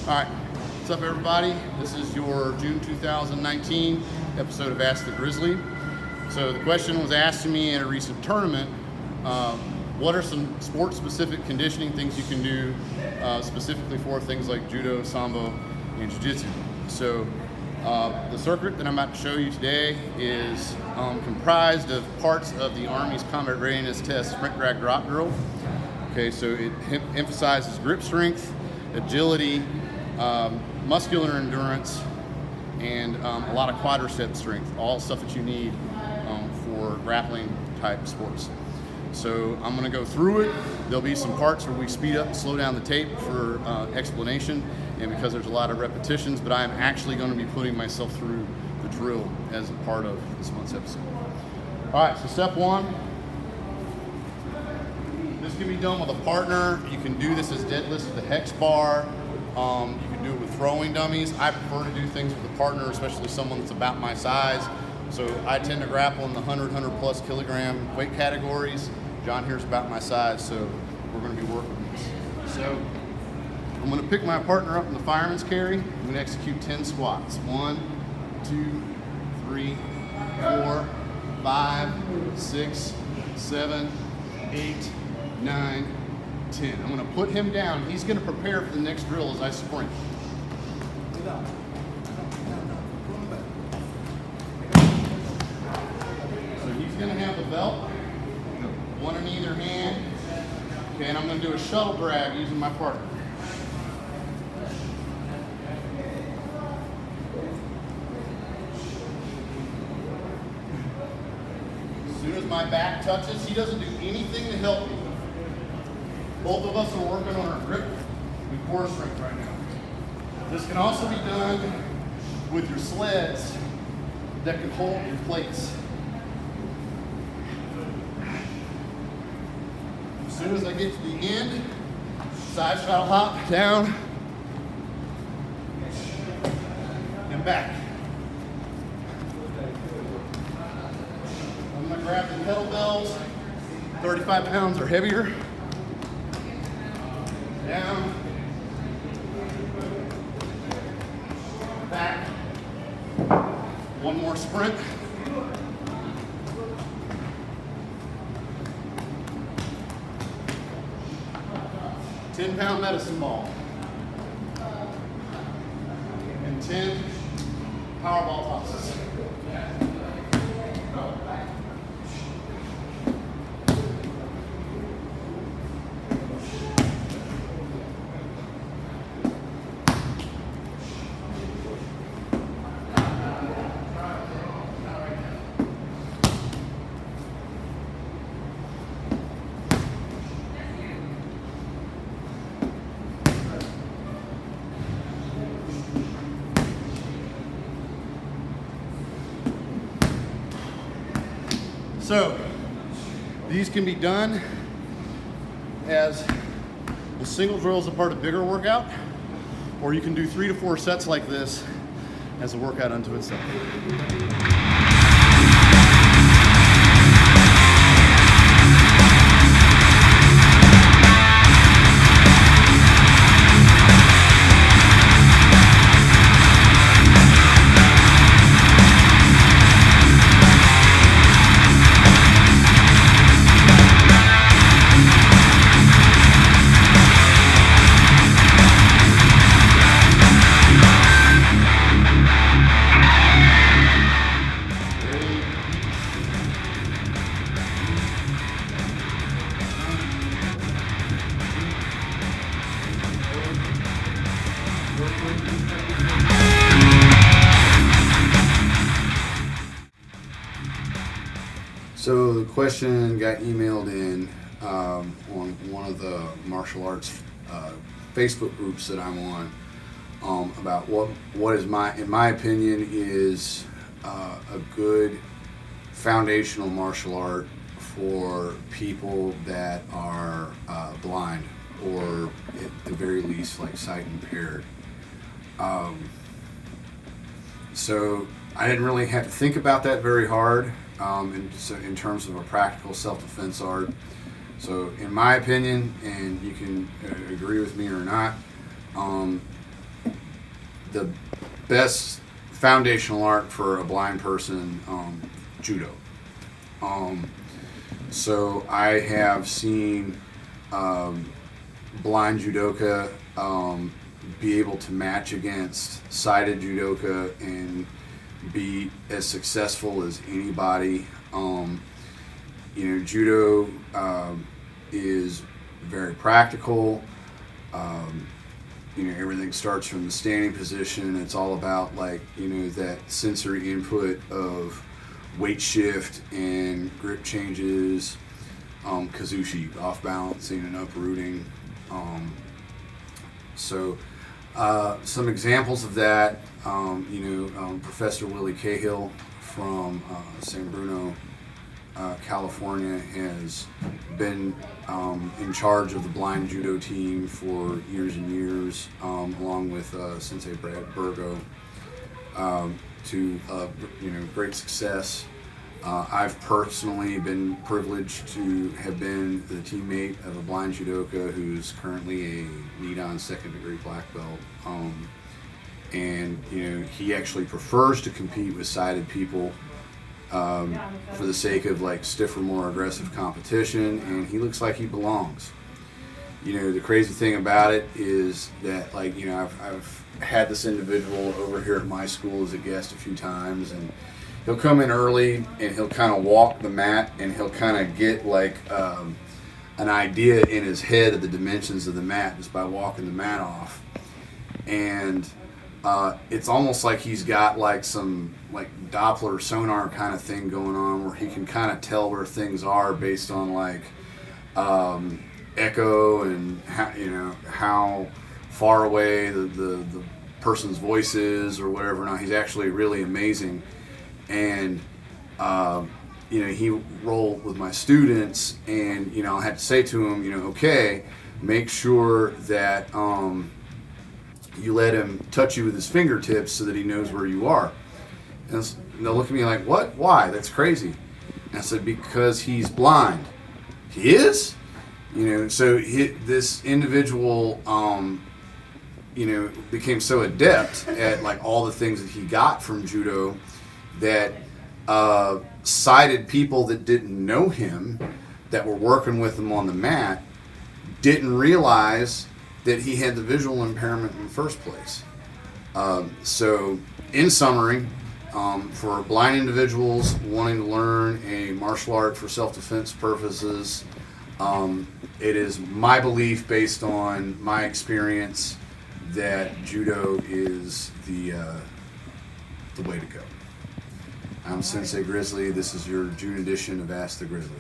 All right, what's up everybody? This is your June 2019 episode of Ask the Grizzly. So the question was asked to me at a recent tournament, what are some sport-specific conditioning things you can do specifically for things like judo, sambo, and jiu-jitsu? So the circuit that I'm about to show you today is comprised of parts of the Army's Combat Readiness Test Sprint Drag Drop Drill. Okay, so it emphasizes grip strength, agility, muscular endurance, and a lot of quadricep strength, all stuff that you need for grappling type sports. So I'm going to go through it. There'll be some parts where we speed up and slow down the tape for explanation, and because there's a lot of repetitions, but I'm actually going to be putting myself through the drill as a part of this month's episode. All right, so step one. This can be done with a partner. You can do this as deadlifts with a hex bar. You can do it with throwing dummies. I prefer to do things with a partner, especially someone that's about my size. So I tend to grapple in the 100 plus kilogram weight categories. John here's about my size, so we're going to be working this. So I'm going to pick my partner up in the fireman's carry. I'm going to execute 10 squats. 1, 2, 3, 4, 5, 6, 7, 8, 9, 10. I'm going to put him down. He's going to prepare for the next drill as I sprint. So he's going to have the belt, one in either hand. Okay, and I'm going to do a shuttle drag using my partner. As soon as my back touches, he doesn't do anything to help me. Both of us are working on our grip and core strength right now. This can also be done with your sleds that can hold your plates. As soon as I get to the end, side straddle hop, down, and back. I'm gonna grab the kettlebells, 35 pounds or heavier. Down, back, one more sprint. £10 medicine ball. And 10 power ball tosses. So these can be done as a single drill as a part of a bigger workout, or you can do 3 to 4 sets like this as a workout unto itself. So the question got emailed in on one of the martial arts Facebook groups that I'm on about what is in my opinion is a good foundational martial art for people that are blind or at the very least like sight impaired. So I didn't really have to think about that very hard in terms of a practical self-defense art. So in my opinion, and you can agree with me or not, the best foundational art for a blind person, judo. So I have seen blind judoka be able to match against sighted judoka and be as successful as anybody. Judo is very practical. Everything starts from the standing position. It's all about that sensory input of weight shift and grip changes, kazushi, off balancing and uprooting. Some examples of that, Professor Willie Cahill from San Bruno, California, has been in charge of the blind judo team for years and years, along with Sensei Brad Burgo, to great success. I've personally been privileged to have been the teammate of a blind judoka who's currently a Nidan second-degree black belt, and he actually prefers to compete with sighted people for the sake of stiffer, more aggressive competition, and he looks like he belongs. The crazy thing about it is that I've had this individual over here at my school as a guest a few times, and he'll come in early and he'll kind of walk the mat and he'll kind of get an idea in his head of the dimensions of the mat just by walking the mat off. And it's almost like he's got some Doppler sonar kind of thing going on, where he can kind of tell where things are based on echo and how far away the person's voice is or whatever. Now, he's actually really amazing. And he rolled with my students, and I had to say to him, okay, make sure that you let him touch you with his fingertips so that he knows where you are. And they'll look at me like, what? Why? That's crazy. And I said, because he's blind. He is? So this individual, became so adept at all the things that he got from judo that sighted people that didn't know him, that were working with him on the mat, didn't realize that he had the visual impairment in the first place. So in summary, for blind individuals wanting to learn a martial art for self-defense purposes, it is my belief, based on my experience, that judo is the way to go. I'm Sensei Grizzly. This is your June edition of Ask the Grizzly.